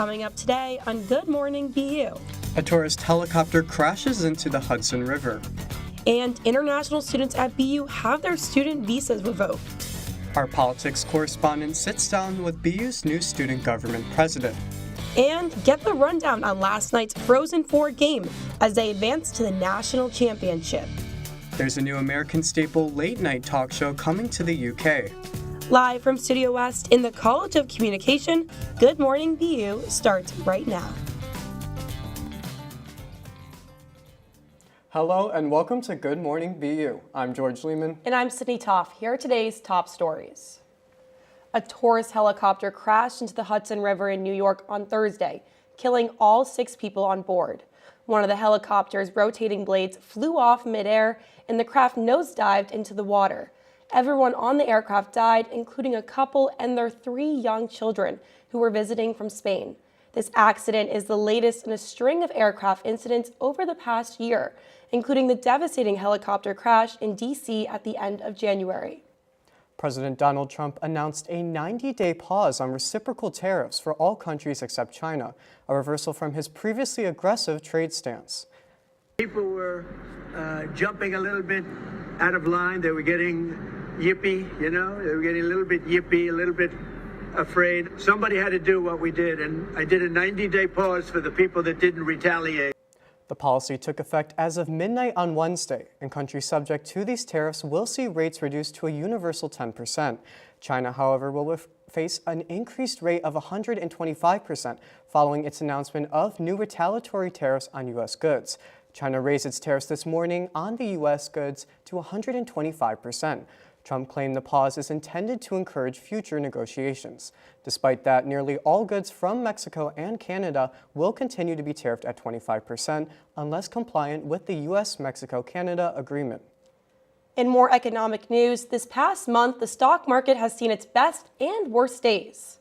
Coming up today on Good Morning BU. A tourist helicopter crashes into the Hudson River. And international students at BU have their student visas revoked. Our politics correspondent sits down with BU's new student government president. And get the rundown on last night's Frozen Four game as they advance to the national championship. There's a new American staple late-night talk show coming to the UK. Live from Studio West in the College of Communication, Good Morning BU starts right now. Hello and welcome to Good Morning BU. I'm George Lehman. And I'm Sydney Toff. Here are today's top stories. A tourist helicopter crashed into the Hudson River in New York on Thursday, killing all 6 people on board. One of the helicopter's rotating blades flew off midair and the craft nosedived into the water. Everyone on the aircraft died, including a couple and their 3 young children who were visiting from Spain. This accident is the latest in a string of aircraft incidents over the past year, including the devastating helicopter crash in D.C. at the end of January. President Donald Trump announced a 90-day pause on reciprocal tariffs for all countries except China, a reversal from his previously aggressive trade stance. People were jumping a little bit out of line. They were getting yippy, they were getting a little bit yippy, a little bit afraid. Somebody had to do what we did, and I did a 90-day pause for the people that didn't retaliate. The policy took effect as of midnight on Wednesday, and countries subject to these tariffs will see rates reduced to a universal 10%. China, however, will face an increased rate of 125% following its announcement of new retaliatory tariffs on U.S. goods. China raised its tariffs this morning on the U.S. goods to 125%. Trump claimed the pause is intended to encourage future negotiations. Despite that, nearly all goods from Mexico and Canada will continue to be tariffed at 25% unless compliant with the U.S.-Mexico-Canada agreement. In more economic news, this past month, the stock market has seen its best and worst days.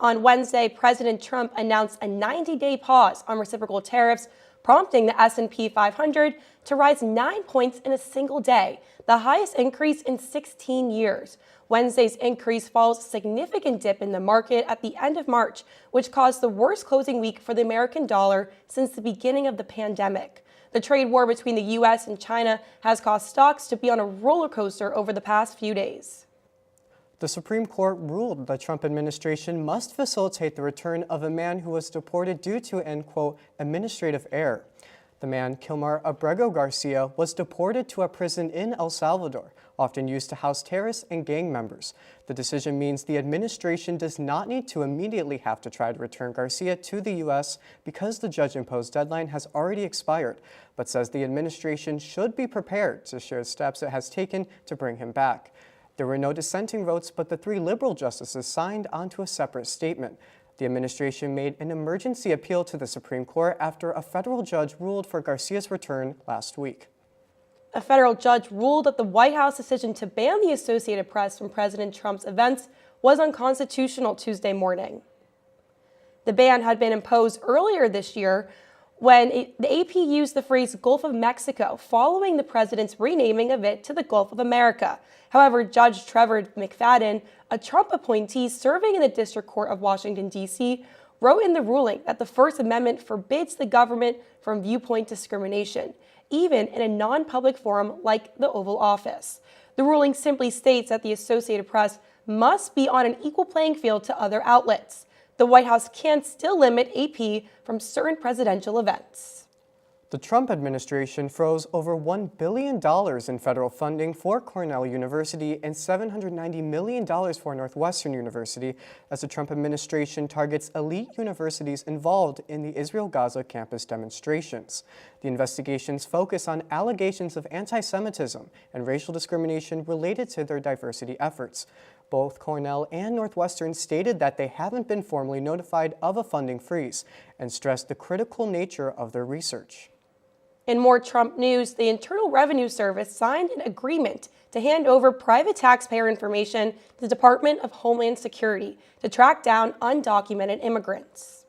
On Wednesday, President Trump announced a 90-day pause on reciprocal tariffs, prompting the S&P 500 to rise 9 points in a single day, the highest increase in 16 years. Wednesday's increase follows a significant dip in the market at the end of March, which caused the worst closing week for the American dollar since the beginning of the pandemic. The trade war between the U.S. and China has caused stocks to be on a roller coaster over the past few days. The Supreme Court ruled the Trump administration must facilitate the return of a man who was deported due to an, quote, administrative error. The man, Kilmar Abrego Garcia, was deported to a prison in El Salvador, often used to house terrorists and gang members. The decision means the administration does not need to immediately have to try to return Garcia to the U.S. because the judge-imposed deadline has already expired, but says the administration should be prepared to share steps it has taken to bring him back. There were no dissenting votes, but the 3 liberal justices signed onto a separate statement. The administration made an emergency appeal to the Supreme Court after a federal judge ruled for Garcia's return last week. A federal judge ruled that the White House decision to ban the Associated Press from President Trump's events was unconstitutional Tuesday morning. The ban had been imposed earlier this year when the AP used the phrase Gulf of Mexico following the president's renaming of it to the Gulf of America. However, Judge Trevor McFadden, a Trump appointee serving in the District Court of Washington, D.C., wrote in the ruling that the First Amendment forbids the government from viewpoint discrimination, even in a non-public forum like the Oval Office. The ruling simply states that the Associated Press must be on an equal playing field to other outlets. The White House can still limit AP from certain presidential events. The Trump administration froze over $1 billion in federal funding for Cornell University and $790 million for Northwestern University as the Trump administration targets elite universities involved in the Israel-Gaza campus demonstrations. The investigations focus on allegations of anti-Semitism and racial discrimination related to their diversity efforts. Both Cornell and Northwestern stated that they haven't been formally notified of a funding freeze and stressed the critical nature of their research. In more Trump news, the Internal Revenue Service signed an agreement to hand over private taxpayer information to the Department of Homeland Security to track down undocumented immigrants.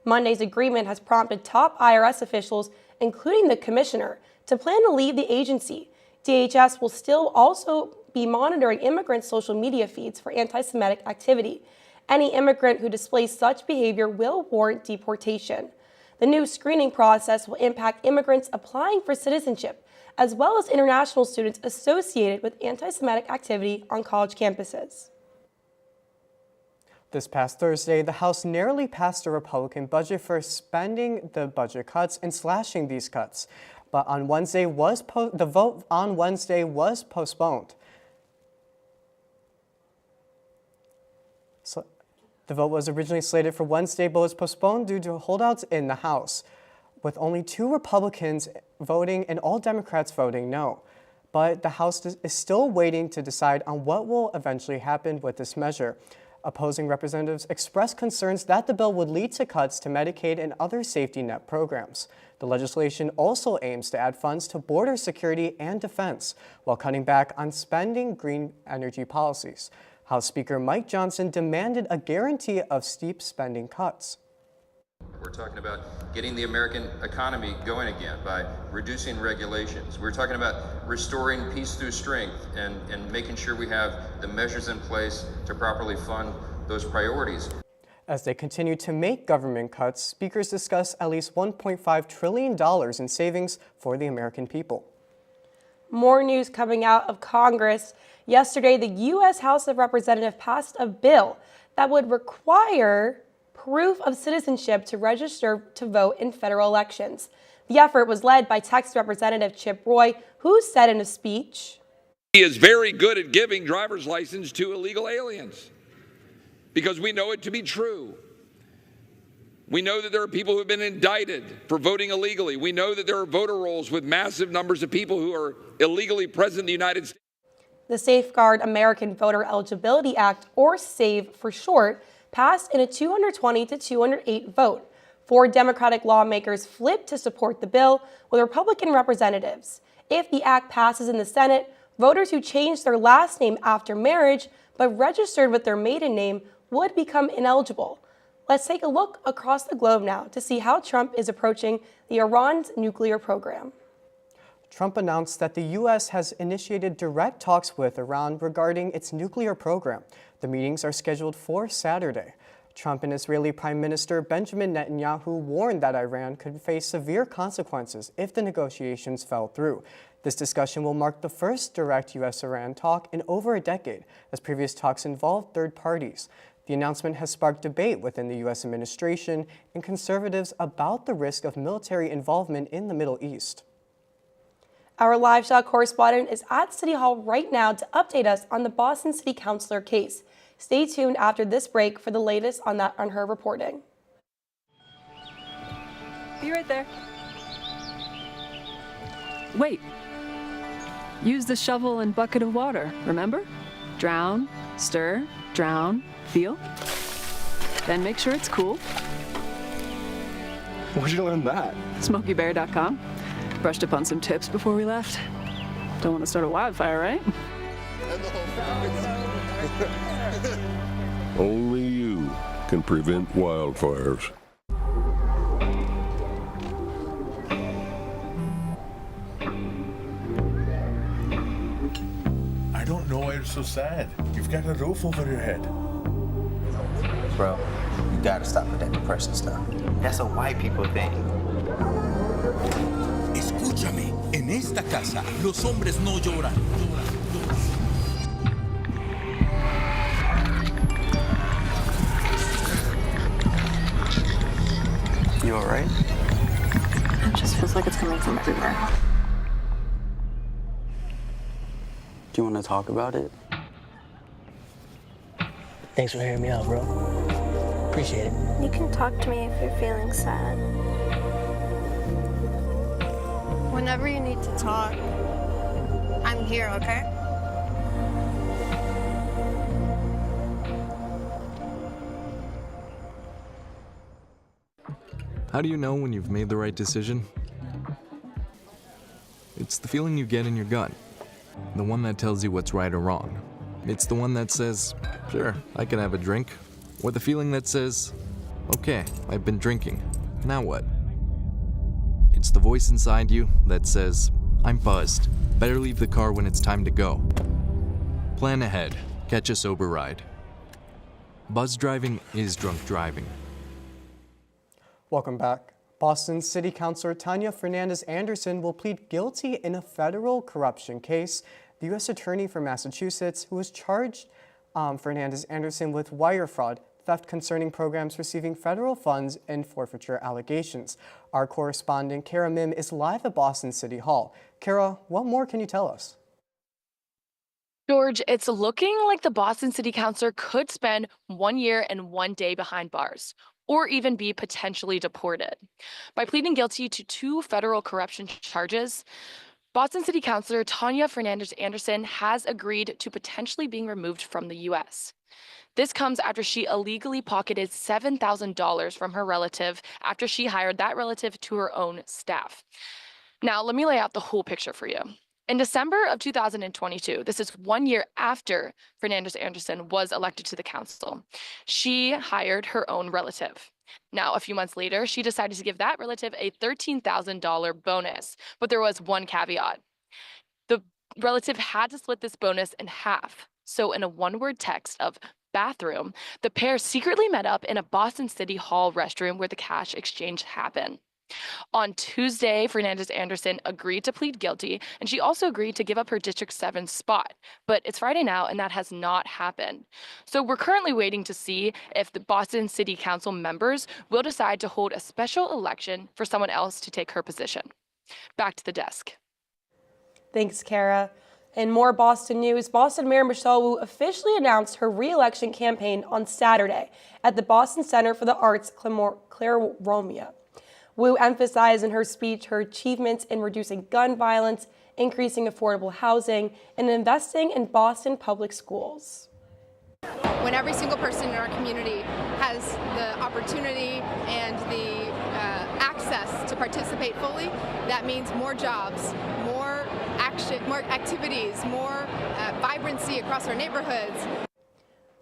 Monday's agreement has prompted top IRS officials, including the commissioner, to plan to leave the agency. DHS will still also be monitoring immigrants' social media feeds for anti-Semitic activity. Any immigrant who displays such behavior will warrant deportation. The new screening process will impact immigrants applying for citizenship, as well as international students associated with anti-Semitic activity on college campuses. This past Thursday, the House narrowly passed a Republican budget for expanding the budget cuts and slashing these cuts. But on Wednesday the vote on Wednesday was postponed. So the vote was originally slated for Wednesday, but was postponed due to holdouts in the House, with only 2 Republicans voting and all Democrats voting no. But the House is still waiting to decide on what will eventually happen with this measure. Opposing representatives expressed concerns that the bill would lead to cuts to Medicaid and other safety net programs. The legislation also aims to add funds to border security and defense, while cutting back on spending green energy policies. House Speaker Mike Johnson demanded a guarantee of steep spending cuts. We're talking about getting the American economy going again by reducing regulations. We're talking about restoring peace through strength and making sure we have the measures in place to properly fund those priorities. As they continue to make government cuts, speakers discuss at least $1.5 trillion in savings for the American people. More news coming out of Congress. Yesterday, the U.S. House of Representatives passed a bill that would require proof of citizenship to register to vote in federal elections. The effort was led by Texas Representative Chip Roy, who said in a speech, "He is very good at giving driver's license to illegal aliens because we know it to be true. We know that there are people who have been indicted for voting illegally. We know that there are voter rolls with massive numbers of people who are illegally present in the United States." The Safeguard American Voter Eligibility Act, or SAVE for short, passed in a 220 to 208 vote. 4 Democratic lawmakers flipped to support the bill with Republican representatives. If the act passes in the Senate, voters who changed their last name after marriage but registered with their maiden name would become ineligible. Let's take a look across the globe now to see how Trump is approaching the Iran's nuclear program. Trump announced that the U.S. has initiated direct talks with Iran regarding its nuclear program. The meetings are scheduled for Saturday. Trump and Israeli Prime Minister Benjamin Netanyahu warned that Iran could face severe consequences if the negotiations fell through. This discussion will mark the first direct U.S.-Iran talk in over a decade, as previous talks involved third parties. The announcement has sparked debate within the U.S. administration and conservatives about the risk of military involvement in the Middle East. Our live shot correspondent is at City Hall right now to update us on the Boston City Councilor case. Stay tuned after this break for the latest on her reporting. Be right there. Wait. Use the shovel and bucket of water, remember? Drown, stir, drown, feel. Then make sure it's cool. Where'd you learn that? SmokeyBear.com. Brushed up on some tips before we left. Don't want to start a wildfire, right? Only you can prevent wildfires. I don't know why you're so sad. You've got a roof over your head. Bro, you gotta stop with that depression stuff. That's a white people thing. Escúchame, en esta casa los hombres no lloran. You alright? It just feels like it's coming from everywhere. Do you want to talk about it? Thanks for hearing me out, bro. Appreciate it. You can talk to me if you're feeling sad. Whenever you need to talk, I'm here, okay? How do you know when you've made the right decision? It's the feeling you get in your gut. The one that tells you what's right or wrong. It's the one that says, sure, I can have a drink. Or the feeling that says, okay, I've been drinking. Now what? It's the voice inside you that says, I'm buzzed. Better leave the car when it's time to go. Plan ahead. Catch a sober ride. Buzz driving is drunk driving. Welcome back. Boston City Councilor Tanya Fernandez Anderson will plead guilty in a federal corruption case. The U.S. Attorney for Massachusetts, who has charged Fernandez Anderson with wire fraud, theft concerning programs receiving federal funds, and forfeiture allegations. Our correspondent Kara Mim is live at Boston City Hall. Kara, what more can you tell us? George, it's looking like the Boston City Councilor could spend 1 year and 1 day behind bars, or even be potentially deported. By pleading guilty to 2 federal corruption charges, Boston City Councilor Tanya Fernandez Anderson has agreed to potentially being removed from the U.S. This comes after she illegally pocketed $7,000 from her relative after she hired that relative to her own staff. Now, let me lay out the whole picture for you. In December of 2022, this is 1 year after Fernandez Anderson was elected to the council, she hired her own relative. Now, a few months later, she decided to give that relative a $13,000 bonus, but there was one caveat. The relative had to split this bonus in half. So in a one-word text of bathroom, the pair secretly met up in a Boston City Hall restroom where the cash exchange happened. On Tuesday, Fernandez Anderson agreed to plead guilty, and she also agreed to give up her District 7 spot. But it's Friday now, and that has not happened. So we're currently waiting to see if the Boston City Council members will decide to hold a special election for someone else to take her position. Back to the desk. Thanks, Kara. In more Boston news, Boston Mayor Michelle Wu officially announced her re-election campaign on Saturday at the Boston Center for the Arts Claremont. Wu emphasized in her speech her achievements in reducing gun violence, increasing affordable housing, and investing in Boston public schools. When every single person in our community has the opportunity and the access to participate fully, that means more jobs, more action, more activities, more vibrancy across our neighborhoods.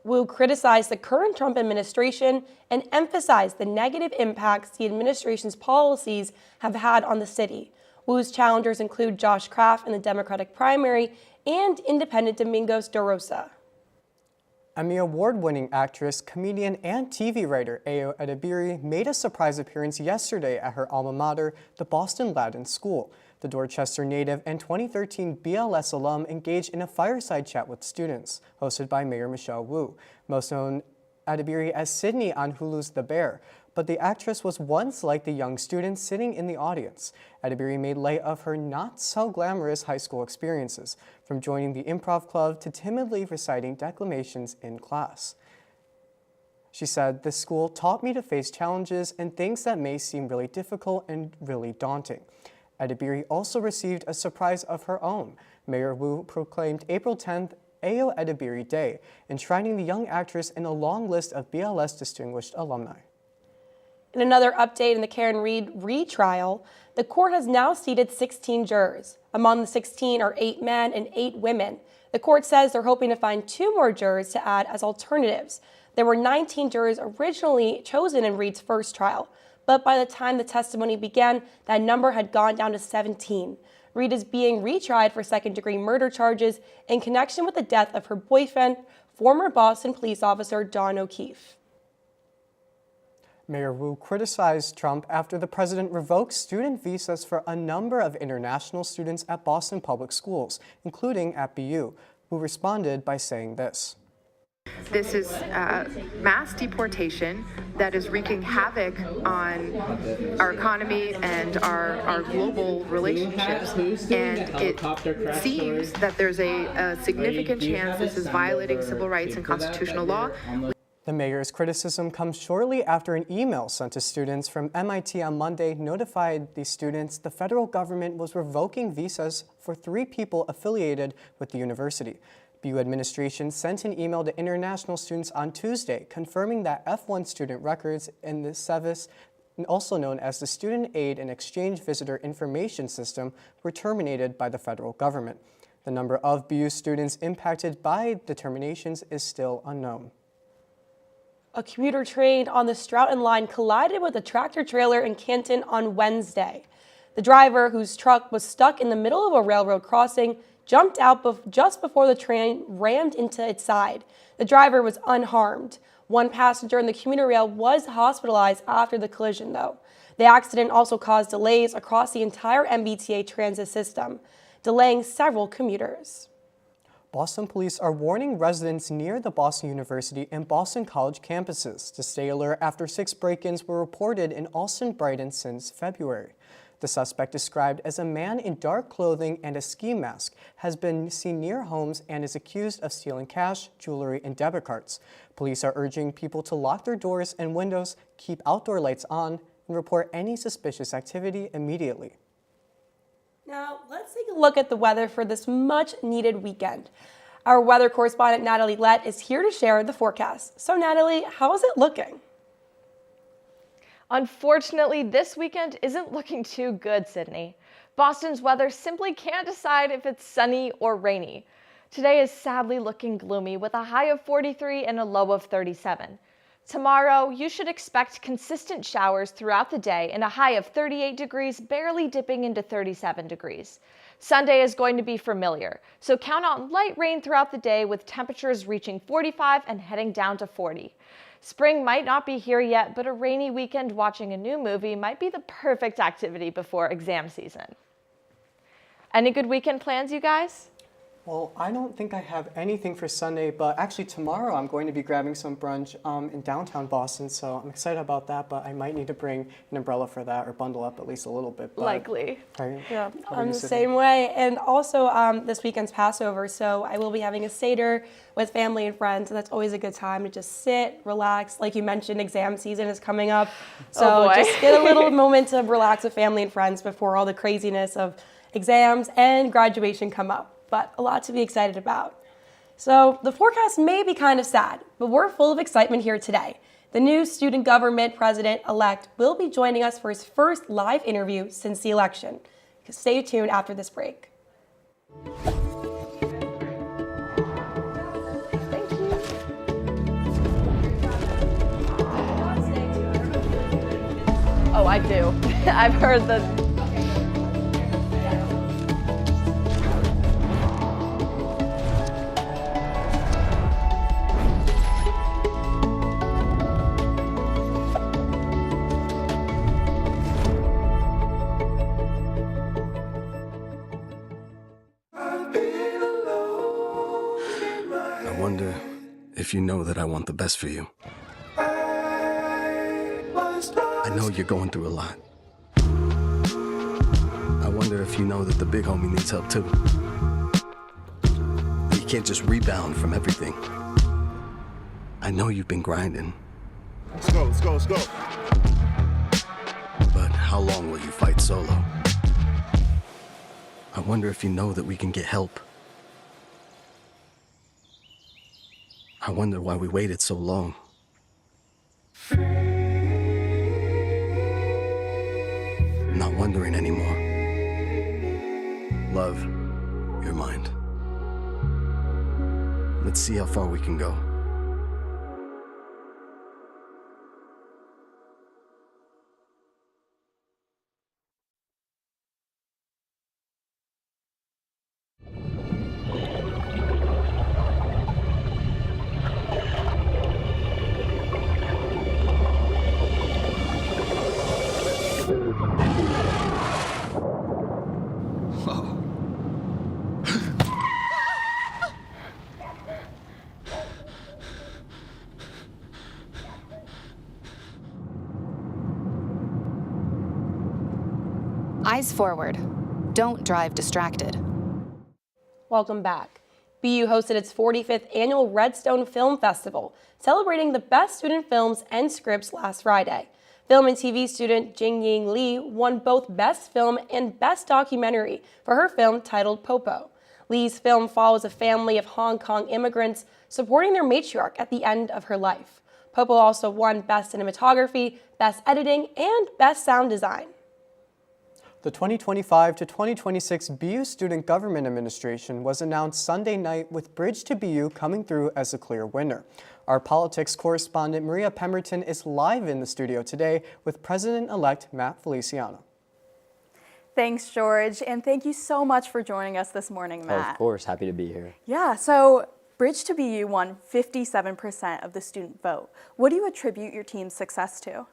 Wu criticized the current Trump administration and emphasized the negative impacts the administration's policies have had on the city. Wu's challengers include Josh Kraft in the Democratic primary and independent Domingos de Rosa. Emmy Award-winning actress, comedian, and TV writer Ayo Edebiri made a surprise appearance yesterday at her alma mater, the Boston Latin School. The Dorchester native and 2013 BLS alum engaged in a fireside chat with students, hosted by Mayor Michelle Wu, most known Edebiri as Sydney on Hulu's The Bear. But the actress was once like the young students sitting in the audience. Edebiri made light of her not-so-glamorous high school experiences, from joining the improv club to timidly reciting declamations in class. She said, "This school taught me to face challenges and things that may seem really difficult and really daunting." Edebiri also received a surprise of her own. Mayor Wu proclaimed April 10th Ayo Edebiri Day, enshrining the young actress in a long list of BLS distinguished alumni. In another update in the Karen Reed retrial, the court has now seated 16 jurors. Among the 16 are 8 men and 8 women. The court says they're hoping to find 2 more jurors to add as alternatives. There were 19 jurors originally chosen in Reed's first trial, but by the time the testimony began, that number had gone down to 17. Reed is being retried for second-degree murder charges in connection with the death of her boyfriend, former Boston police officer Don O'Keefe. Mayor Wu criticized Trump after the president revoked student visas for a number of international students at Boston public schools, including at BU. Wu responded by saying this. This is mass deportation that is wreaking havoc on our economy and our global relationships. And it seems that there's a significant chance this is violating civil rights and constitutional law. The mayor's criticism comes shortly after an email sent to students from MIT on Monday notified the students the federal government was revoking visas for 3 people affiliated with the university. BU administration sent an email to international students on Tuesday confirming that F1 student records in the SEVIS, also known as the Student Aid and Exchange Visitor Information System, were terminated by the federal government. The number of BU students impacted by the terminations is still unknown. A commuter train on the Stroughton line collided with a tractor-trailer in Canton on Wednesday. The driver, whose truck was stuck in the middle of a railroad crossing, jumped out just before the train rammed into its side. The driver was unharmed. One passenger in the commuter rail was hospitalized after the collision, though. The accident also caused delays across the entire MBTA transit system, delaying several commuters. Boston police are warning residents near the Boston University and Boston College campuses to stay alert after 6 break-ins were reported in Allston-Brighton since February. The suspect, described as a man in dark clothing and a ski mask, has been seen near homes and is accused of stealing cash, jewelry, and debit cards. Police are urging people to lock their doors and windows, keep outdoor lights on, and report any suspicious activity immediately. Now, let's take a look at the weather for this much-needed weekend. Our weather correspondent, Natalie Lett, is here to share the forecast. So, Natalie, how is it looking? Unfortunately, this weekend isn't looking too good, Sydney. Boston's weather simply can't decide if it's sunny or rainy. Today is sadly looking gloomy with a high of 43 and a low of 37. Tomorrow, you should expect consistent showers throughout the day and a high of 38 degrees, barely dipping into 37 degrees. Sunday is going to be familiar, so count on light rain throughout the day with temperatures reaching 45 and heading down to 40. Spring might not be here yet, but a rainy weekend watching a new movie might be the perfect activity before exam season. Any good weekend plans, you guys? Well, I don't think I have anything for Sunday, but actually tomorrow I'm going to be grabbing some brunch in downtown Boston, so I'm excited about that, but I might need to bring an umbrella for that or bundle up at least a little bit. But, likely. Right? Yeah, I'm the same way. And also this weekend's Passover, so I will be having a Seder with family and friends, and that's always a good time to just sit, relax. Like you mentioned, exam season is coming up, so just get a little moment to relax with family and friends before all the craziness of exams and graduation come up. But a lot to be excited about. So the forecast may be kind of sad, but we're full of excitement here today. The new student government president-elect will be joining us for his first live interview since the election. Stay tuned after this break. Thank you. Oh, I do. I've heard the... I wonder if you know that I want the best for you. I know you're going through a lot. I wonder if you know that the big homie needs help too. That you can't just rebound from everything. I know you've been grinding. Let's go, let's go, let's go. But how long will you fight solo? I wonder if you know that we can get help. I wonder why we waited so long. Not wondering anymore. Love, your mind. Let's see how far we can go. Eyes forward. Don't drive distracted. Welcome back. BU hosted its 45th annual Redstone Film Festival, celebrating the best student films and scripts last Friday. Film and TV student Jingying Lee won both Best Film and Best Documentary for her film titled Popo. Lee's film follows a family of Hong Kong immigrants supporting their matriarch at the end of her life. Popo also won Best Cinematography, Best Editing, and Best Sound Design. The 2025 to 2026 BU Student Government Administration was announced Sunday night, with Bridge to BU coming through as a clear winner. Our politics correspondent Maria Pemberton is live in the studio today with President-elect Matt Feliciano. Thanks, George, and thank you so much for joining us this morning, Matt. Of course, happy to be here. Yeah, so Bridge to BU won 57% of the student vote. What do you attribute your team's success to?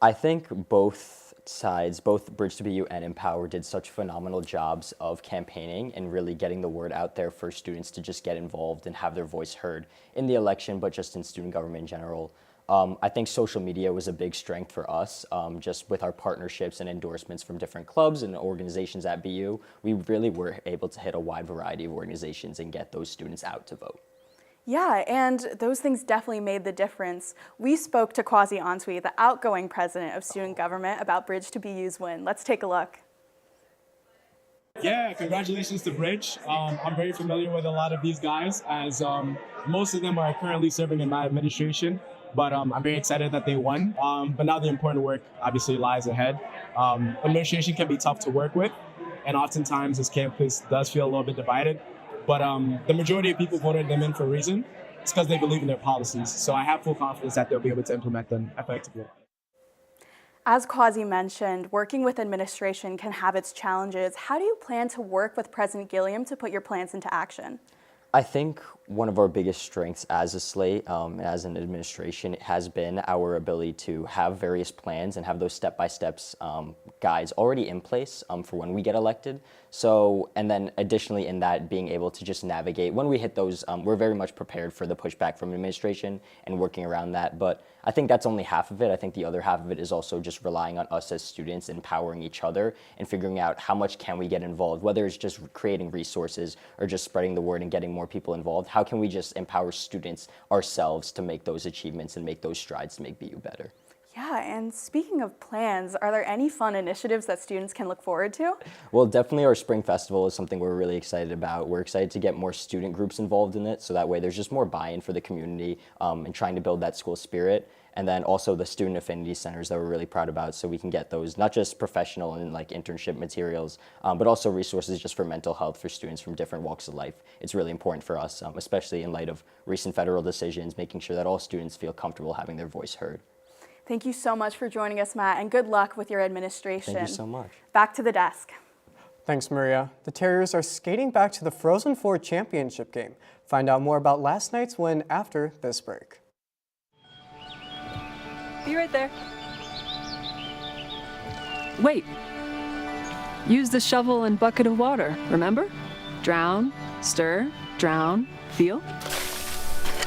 I think both sides, both Bridge to BU and Empower, did such phenomenal jobs of campaigning and really getting the word out there for students to just get involved and have their voice heard in the election, but just in student government in general. I think social media was a big strength for us, just with our partnerships and endorsements from different clubs and organizations at BU. We really were able to hit a wide variety of organizations and get those students out to vote. Yeah, and those things definitely made the difference. We spoke to Kwasi Ansui, the outgoing president of student government, about Bridge to BU's win. Let's take a look. Yeah, congratulations to Bridge. I'm very familiar with a lot of these guys, as most of them are currently serving in my administration. But I'm very excited that they won. But now the important work obviously lies ahead. Administration can be tough to work with, and oftentimes this campus does feel a little bit divided. But the majority of people voted them in for a reason. It's because they believe in their policies. So I have full confidence that they'll be able to implement them effectively. As Kwasi mentioned, working with administration can have its challenges. How do you plan to work with President Gilliam to put your plans into action? I think one of our biggest strengths as a slate, as an administration, has been our ability to have various plans and have those step-by-steps guides already in place for when we get elected. So, and then additionally in that, being able to just navigate when we hit those, we're very much prepared for the pushback from administration and working around that. But I think that's only half of it. I think the other half of it is also just relying on us as students, empowering each other and figuring out how much can we get involved, whether it's just creating resources or just spreading the word and getting more people involved. How can we just empower students ourselves to make those achievements and make those strides to make BU better? Yeah, and speaking of plans, are there any fun initiatives that students can look forward to? Well, definitely our spring festival is something we're really excited about. We're excited to get more student groups involved in it, so that way there's just more buy-in for the community and trying to build that school spirit. And then also the student affinity centers that we're really proud about, so we can get those, not just professional and like internship materials, but also resources just for mental health for students from different walks of life. It's really important for us, especially in light of recent federal decisions, making sure that all students feel comfortable having their voice heard. Thank you so much for joining us, Matt, and good luck with your administration. Thank you so much. Back to the desk. Thanks, Maria. The Terriers are skating back to the Frozen Four championship game. Find out more about last night's win after this break. Be right there. Wait. Use the shovel and bucket of water, remember? Drown, stir, drown, feel.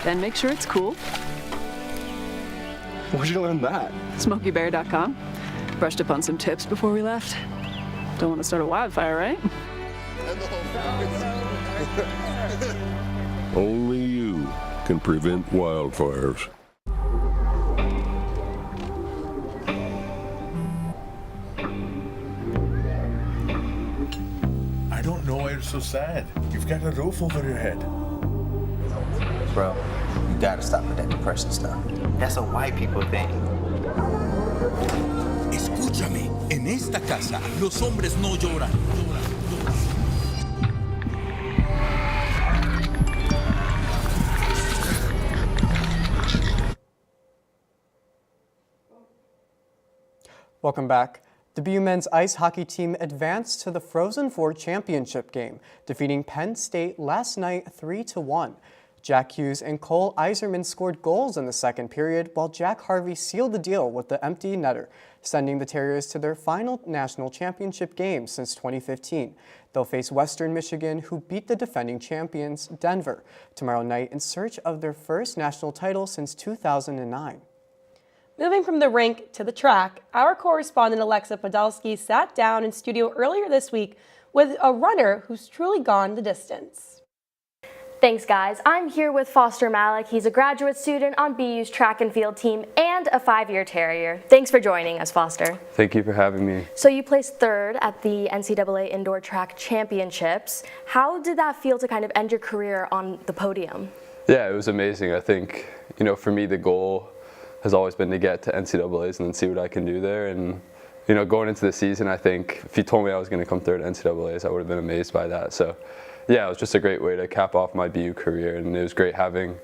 Then make sure it's cool. Where'd you learn that? SmokeyBear.com. Brushed up on some tips before we left. Don't want to start a wildfire, right? Only you can prevent wildfires. I don't know why you're so sad. You've got a roof over your head. Bro, you gotta stop with that depression stuff. That's a white people thing. Escúchame, en esta casa los hombres no lloran. Welcome back. The BU men's ice hockey team advanced to the Frozen Four championship game, defeating Penn State last night 3-1. Jack Hughes and Cole Iserman scored goals in the second period, while Jack Harvey sealed the deal with the empty netter, sending the Terriers to their final national championship game since 2015. They'll face Western Michigan, who beat the defending champions, Denver, tomorrow night in search of their first national title since 2009. Moving from the rink to the track, our correspondent Alexa Podolsky sat down in studio earlier this week with a runner who's truly gone the distance. Thanks, guys. I'm here with Foster Malik. He's a graduate student on BU's track and field team and a 5-year Terrier. Thanks for joining us, Foster. Thank you for having me. So you placed third at the NCAA Indoor Track Championships. How did that feel to kind of end your career on the podium? Yeah, it was amazing. I think, for me, the goal has always been to get to NCAAs and then see what I can do there. And, going into the season, I think if you told me I was going to come third at NCAAs, I would have been amazed by that. So, yeah, it was just a great way to cap off my BU career, and it was great having,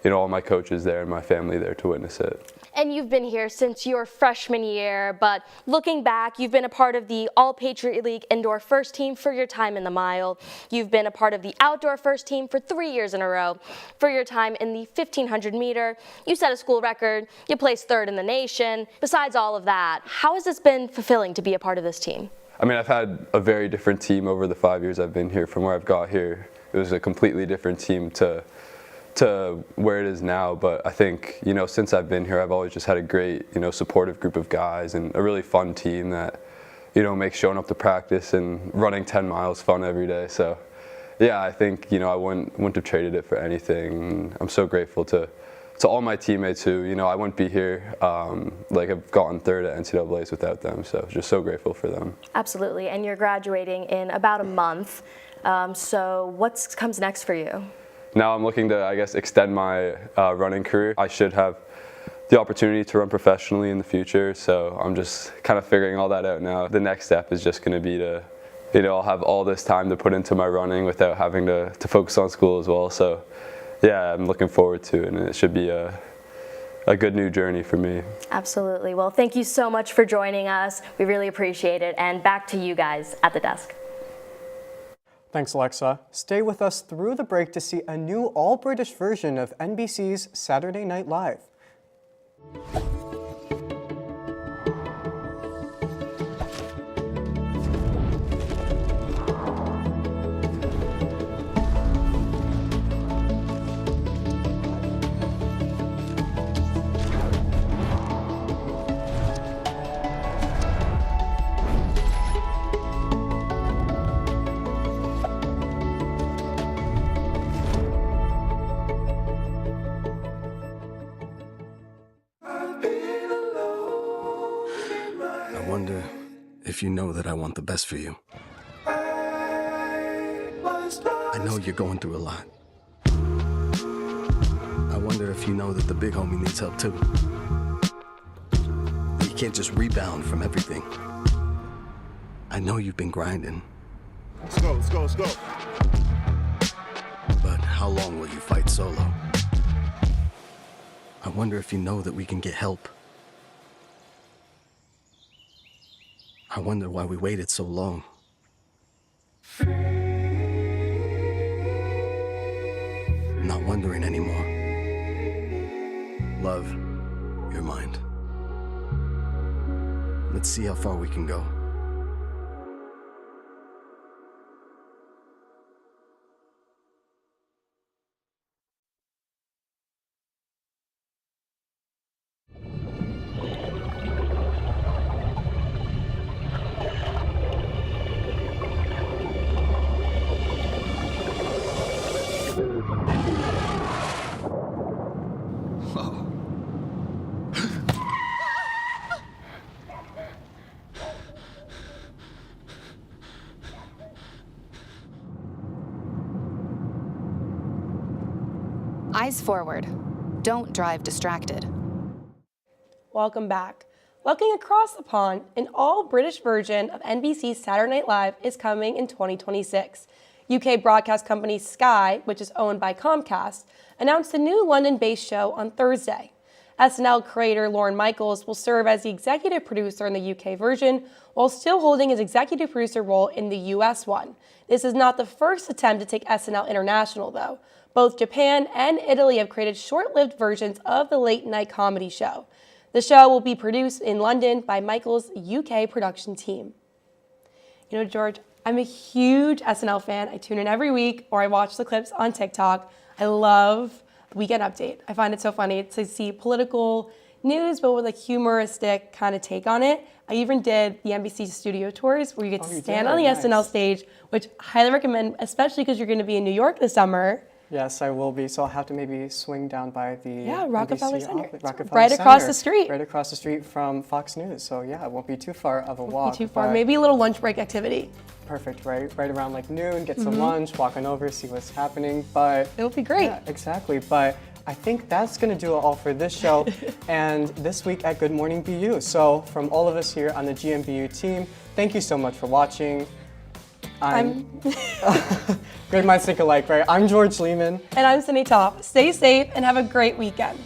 all my coaches there and my family there to witness it. And you've been here since your freshman year, but looking back, you've been a part of the All-Patriot League indoor first team for your time in the mile. You've been a part of the outdoor first team for 3 years in a row. For your time in the 1500 meter, you set a school record, you placed third in the nation. Besides all of that, how has this been fulfilling to be a part of this team? I mean, I've had a very different team over the 5 years I've been here from where I've got here. It was a completely different team to where it is now, but I think, since I've been here, I've always just had a great, supportive group of guys and a really fun team that, makes showing up to practice and running 10 miles fun every day. So, yeah, I think, I wouldn't have traded it for anything. I'm so grateful to all my teammates who, I wouldn't be here, I've gotten third at NCAAs without them, so just so grateful for them. Absolutely, and you're graduating in about a month, so what comes next for you? Now I'm looking to, I guess, extend my running career. I should have the opportunity to run professionally in the future, so I'm just kind of figuring all that out now. The next step is just going to be to, I'll have all this time to put into my running without having to focus on school as well. So, yeah, I'm looking forward to it, and it should be a good new journey for me. Absolutely. Well, thank you so much for joining us. We really appreciate it, and back to you guys at the desk. Thanks, Alexa. Stay with us through the break to see a new all-British version of NBC's Saturday Night Live. I wonder if you know that I want the best for you. I know you're going through a lot. I wonder if you know that the big homie needs help too. You can't just rebound from everything. I know you've been grinding. Let's go, let's go, let's go. But how long will you fight solo? I wonder if you know that we can get help. I wonder why we waited so long. I'm not wondering anymore. Love, your mind. Let's see how far we can go. Eyes forward. Don't drive distracted. Welcome back. Looking across the pond, an all-British version of NBC's Saturday Night Live is coming in 2026. UK broadcast company Sky, which is owned by Comcast, announced a new London-based show on Thursday. SNL creator Lorne Michaels will serve as the executive producer in the UK version, while still holding his executive producer role in the US one. This is not the first attempt to take SNL international, though. Both Japan and Italy have created short-lived versions of the late-night comedy show. The show will be produced in London by Michaels' UK production team. You know, George, I'm a huge SNL fan. I tune in every week, or I watch the clips on TikTok. I love Weekend Update. I find it so funny to see political news, but with a humoristic kind of take on it. I even did the NBC studio tours where you get to stand on the SNL stage, which I highly recommend, especially because you're going to be in New York this summer. Yes, I will be. So I'll have to maybe swing down by the Rockefeller NBC Center. Rockefeller Right Center, across the street. Right across the street from Fox News. So yeah, it won't be too far of a walk. Won't be too far. Maybe a little lunch break activity. Perfect, right around like noon, get some lunch, walk on over, see what's happening. But it'll be great. Yeah, exactly. But I think that's going to do it all for this show and this week at Good Morning BU. So from all of us here on the GMBU team, thank you so much for watching. Great minds think alike, right? I'm George Lehman. And I'm Sydney Topp. Stay safe and have a great weekend.